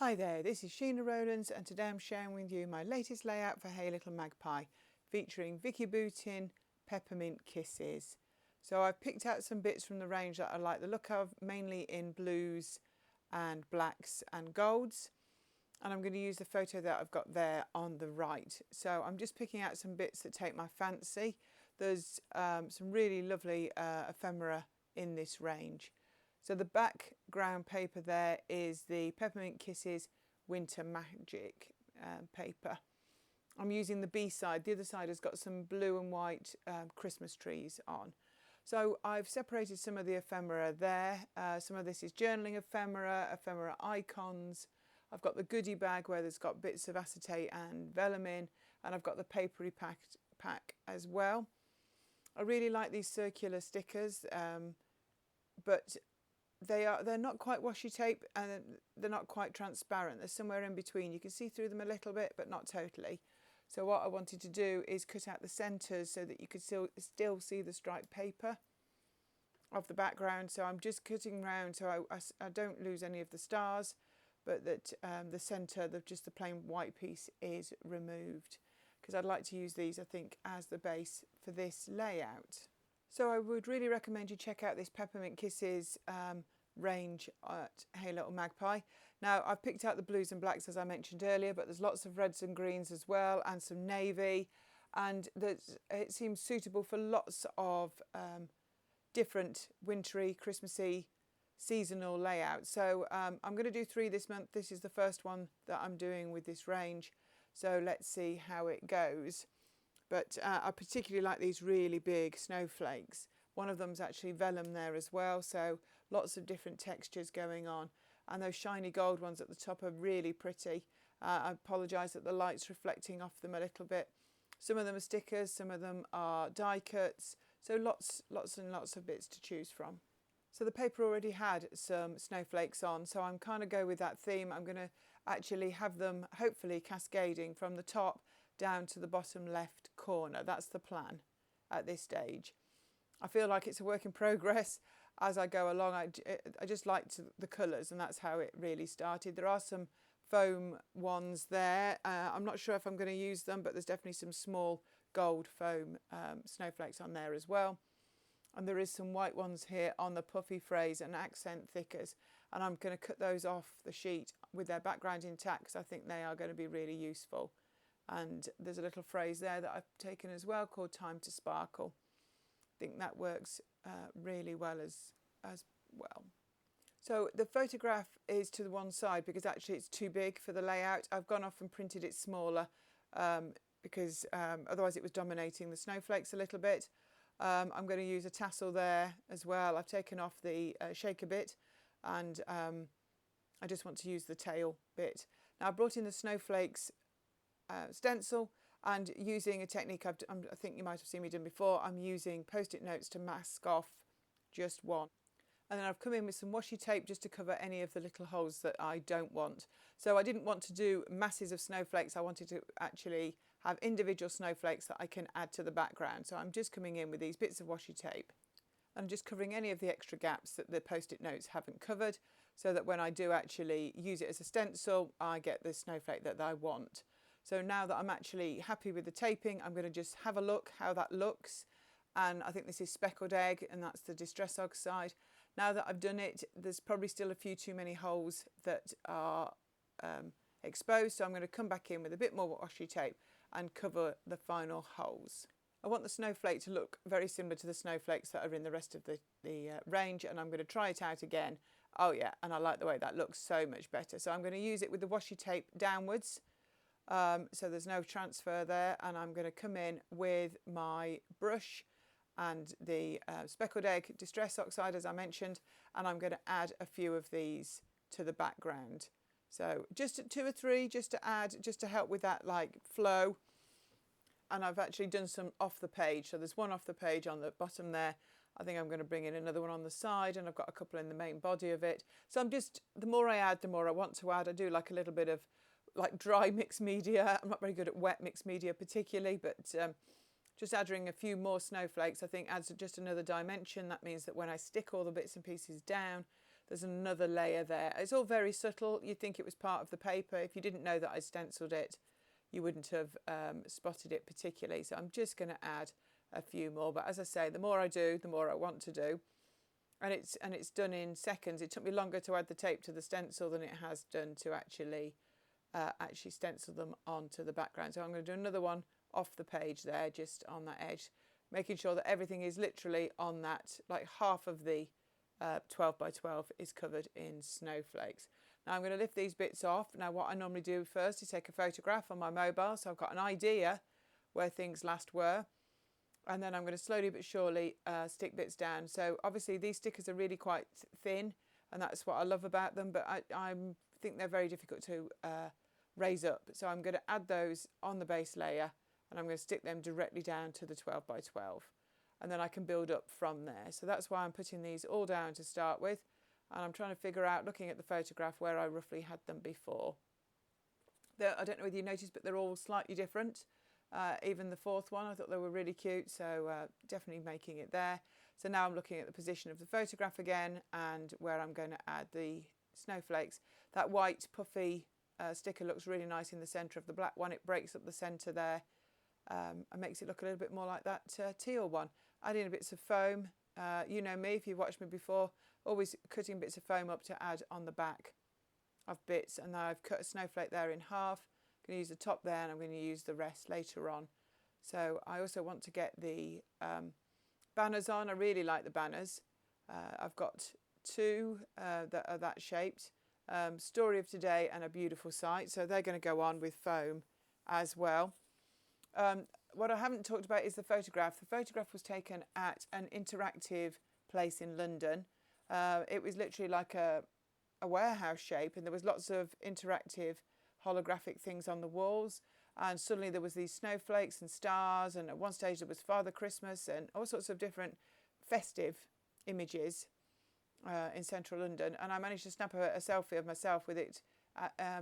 Hi there, this is Sheena Rowlands and today I'm sharing with you my latest layout for Hey Little Magpie featuring Vickie Boutin Peppermint Kisses. So I've picked out some bits from the range that I like the look of, mainly in blues and blacks and golds, and I'm going to use the photo that I've got there on the right. So I'm just picking out some bits that take my fancy. There's some really lovely ephemera in this range. So the background paper there is the Peppermint Kisses Winter Magic paper. I'm using the B side. The other side has got some blue and white Christmas trees on. So I've separated some of the ephemera there. Some of this is journaling ephemera icons. I've got the goodie bag where there's got bits of acetate and vellum in, and I've got the papery pack as well. I really like these circular stickers, but they're not quite washi tape and they're not quite transparent. They're somewhere in between. You can see through them a little bit, but not totally. So what I wanted to do is cut out the centres so that you could still see the striped paper of the background. So I'm just cutting round so I don't lose any of the stars, but that the centre, just the plain white piece, is removed, because I'd like to use these, I think, as the base for this layout. So I would really recommend you check out this Peppermint Kisses range at Hey Little Magpie. Now I've picked out the blues and blacks as I mentioned earlier, but there's lots of reds and greens as well, and some navy, and it seems suitable for lots of different wintry, Christmassy, seasonal layouts. So I'm going to do 3 this month. This is the first one that I'm doing with this range, so let's see how it goes. But I particularly like these really big snowflakes. One of them's actually vellum there as well, so lots of different textures going on. And those shiny gold ones at the top are really pretty. I apologise that the light's reflecting off them a little bit. Some of them are stickers, some of them are die cuts, so lots and lots of bits to choose from. So the paper already had some snowflakes on, so I'm kind of go with that theme. I'm going to actually have them hopefully cascading from the top down to the bottom left corner. That's the plan at this stage. I feel like it's a work in progress as I go along. I just liked the colours, and that's how it really started. There are some foam ones there. I'm not sure if I'm going to use them, but there's definitely some small gold foam snowflakes on there as well. And there is some white ones here on the puffy phrase and accent thickers, and I'm going to cut those off the sheet with their background intact because I think they are going to be really useful. And there's a little phrase there that I've taken as well called Time to Sparkle. I think that works really well as well. So the photograph is to the one side because actually it's too big for the layout. I've gone off and printed it smaller because otherwise it was dominating the snowflakes a little bit. I'm going to use a tassel there as well. I've taken off the shaker bit, and I just want to use the tail bit. Now I brought in the snowflakes stencil, and using a technique I think you might have seen me done before, I'm using post-it notes to mask off just one. And then I've come in with some washi tape just to cover any of the little holes that I don't want. So I didn't want to do masses of snowflakes. I wanted to actually have individual snowflakes that I can add to the background. So I'm just coming in with these bits of washi tape and just covering any of the extra gaps that the post-it notes haven't covered, so that when I do actually use it as a stencil, I get the snowflake that I want. So now that I'm actually happy with the taping, I'm going to just have a look how that looks. And I think this is Speckled Egg, and that's the Distress Oxide. Now that I've done it, there's probably still a few too many holes that are exposed, so I'm going to come back in with a bit more washi tape and cover the final holes. I want the snowflake to look very similar to the snowflakes that are in the rest of the range, and I'm going to try it out again. Oh yeah, and I like the way that looks so much better. So I'm going to use it with the washi tape downwards, so there's no transfer there, and I'm going to come in with my brush and the Speckled Egg Distress Oxide, as I mentioned, and I'm going to add a few of these to the background. So just 2 or 3 just to add, just to help with that like flow. And I've actually done some off the page. So there's one off the page on the bottom there. I think I'm going to bring in another one on the side, and I've got a couple in the main body of it. So I'm just, the more I add, the more I want to add. I do like a little bit of like dry mixed media. I'm not very good at wet mixed media particularly, but just adding a few more snowflakes I think adds just another dimension. That means that when I stick all the bits and pieces down, there's another layer there. It's all very subtle. You'd think it was part of the paper. If you didn't know that I stenciled it, you wouldn't have spotted it particularly. So I'm just going to add a few more. But as I say, the more I do, the more I want to do. And it's done in seconds. It took me longer to add the tape to the stencil than it has done to actually stencil them onto the background. So I'm going to do another one off the page there, just on that edge, making sure that everything is literally on that, like half of the 12 by 12 is covered in snowflakes. Now I'm going to lift these bits off. Now what I normally do first is take a photograph on my mobile, so I've got an idea where things last were, and then I'm going to slowly but surely stick bits down. So obviously these stickers are really quite thin, and that's what I love about them, but I think they're very difficult to raise up. So I'm going to add those on the base layer, and I'm going to stick them directly down to the 12 by 12. And then I can build up from there. So that's why I'm putting these all down to start with. And I'm trying to figure out, looking at the photograph, where I roughly had them before. I don't know whether you noticed, but they're all slightly different. Even the fourth one, I thought they were really cute. So definitely making it there. So now I'm looking at the position of the photograph again and where I'm going to add the snowflakes. That white puffy sticker looks really nice in the centre of the black one. It breaks up the centre there. And makes it look a little bit more like that teal one. Adding bits of foam. You know me, if you've watched me before, always cutting bits of foam up to add on the back of bits. And now I've cut a snowflake there in half. I'm going to use the top there, and I'm going to use the rest later on. So I also want to get the banners on. I really like the banners. I've got two that are that shaped. Story of Today and A Beautiful Sight. So they're going to go on with foam as well. What I haven't talked about is the photograph. The photograph was taken at an interactive place in London. It was literally like a warehouse shape, and there was lots of interactive holographic things on the walls, and suddenly there was these snowflakes and stars, and at one stage there was Father Christmas and all sorts of different festive images in central London. And I managed to snap a selfie of myself with it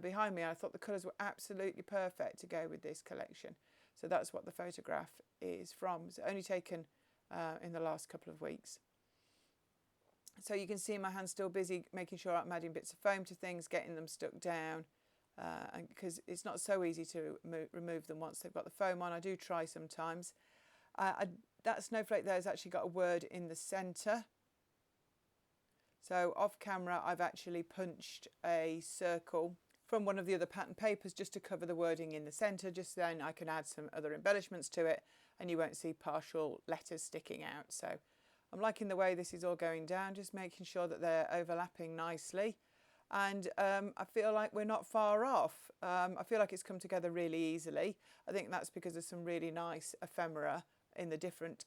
behind me. I thought the colours were absolutely perfect to go with this collection. So that's what the photograph is from. It's only taken in the last couple of weeks. So you can see my hand's still busy making sure I'm adding bits of foam to things, getting them stuck down, because it's not so easy to remove them once they've got the foam on. I do try sometimes. That snowflake there has actually got a word in the centre. So off camera I've actually punched a circle from one of the other pattern papers just to cover the wording in the centre. Just then I can add some other embellishments to it and you won't see partial letters sticking out. So I'm liking the way this is all going down, just making sure that they're overlapping nicely. And I feel like we're not far off. I feel like it's come together really easily. I think that's because there's some really nice ephemera in the different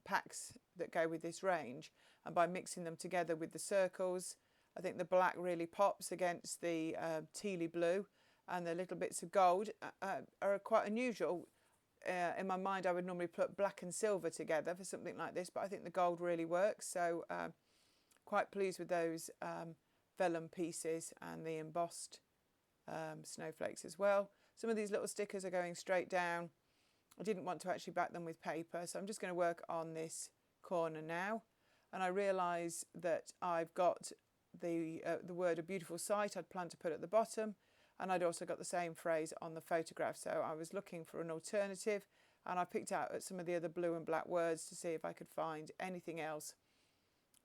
packs that go with this range. And by mixing them together with the circles, I think the black really pops against the tealy blue, and the little bits of gold are quite unusual. In my mind, I would normally put black and silver together for something like this, but I think the gold really works. So quite pleased with those vellum pieces and the embossed snowflakes as well. Some of these little stickers are going straight down. I didn't want to actually back them with paper, so I'm just going to work on this corner now. And I realise that I've got the word A Beautiful Sight I'd planned to put at the bottom, and I'd also got the same phrase on the photograph. So I was looking for an alternative, and I picked out some of the other blue and black words to see if I could find anything else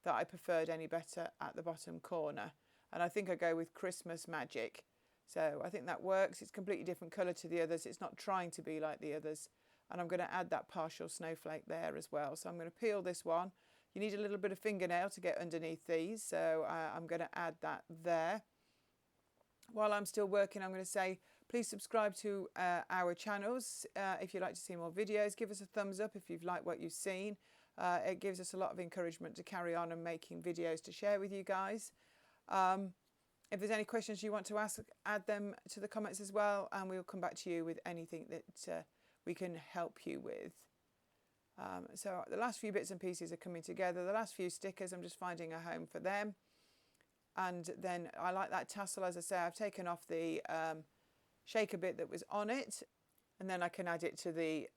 that I preferred any better at the bottom corner. And I think I go with Christmas Magic. So I think that works. It's completely different colour to the others. It's not trying to be like the others. And I'm going to add that partial snowflake there as well. So I'm going to peel this one. You need a little bit of fingernail to get underneath these. So I'm going to add that there. While I'm still working, I'm going to say, please subscribe to our channels. If you'd like to see more videos, give us a thumbs up if you've liked what you've seen. It gives us a lot of encouragement to carry on and making videos to share with you guys. If there's any questions you want to ask, add them to the comments as well, and we'll come back to you with anything that we can help you with. So the last few bits and pieces are coming together. The last few stickers, I'm just finding a home for them. And then I like that tassel. As I say, I've taken off the shaker bit that was on it, and then I can add it to the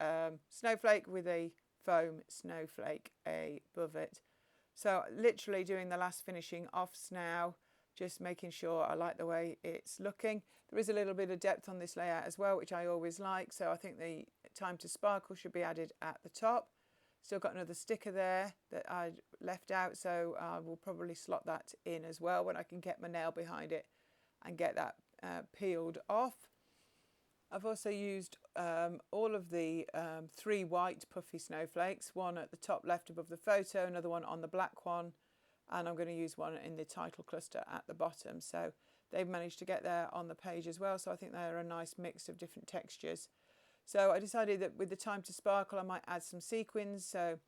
snowflake with a foam snowflake above it. So literally doing the last finishing offs now, just making sure I like the way it's looking. There is a little bit of depth on this layout as well, which I always like. So I think the time to sparkle should be added at the top. Still got another sticker there that I left out, so I will probably slot that in as well when I can get my nail behind it and get that peeled off. I've also used all of the 3 white puffy snowflakes, one at the top left above the photo, another one on the black one, and I'm going to use one in the title cluster at the bottom. So they've managed to get there on the page as well, so I think they're a nice mix of different textures. So I decided that with the time to sparkle I might add some sequins. So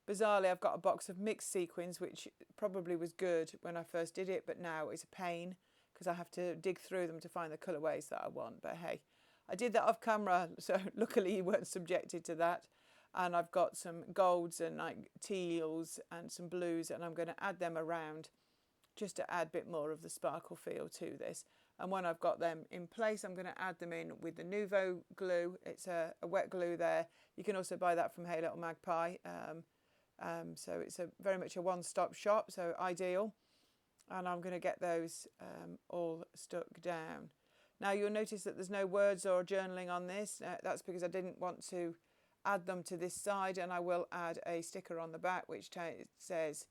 bizarrely I've got a box of mixed sequins, which probably was good when I first did it, but now it's a pain because I have to dig through them to find the colourways that I want. But hey, I did that off camera, so luckily you weren't subjected to that. And I've got some golds and like teals and some blues, and I'm going to add them around just to add a bit more of the sparkle feel to this. And when I've got them in place, I'm going to add them in with the Nuvo glue. It's a wet glue there. You can also buy that from Hey Little Magpie. So it's very much a one-stop shop, so ideal. And I'm going to get those all stuck down. Now you'll notice that there's no words or journaling on this. That's because I didn't want to add them to this side, and I will add a sticker on the back which says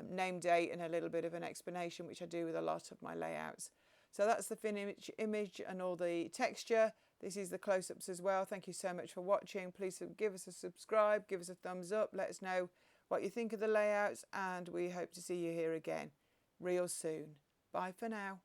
name, date and a little bit of an explanation, which I do with a lot of my layouts. So that's the finished image and all the texture. This is the close-ups as well. Thank you so much for watching. Please give us a subscribe, give us a thumbs up, let us know what you think of the layouts, and we hope to see you here again real soon. Bye for now.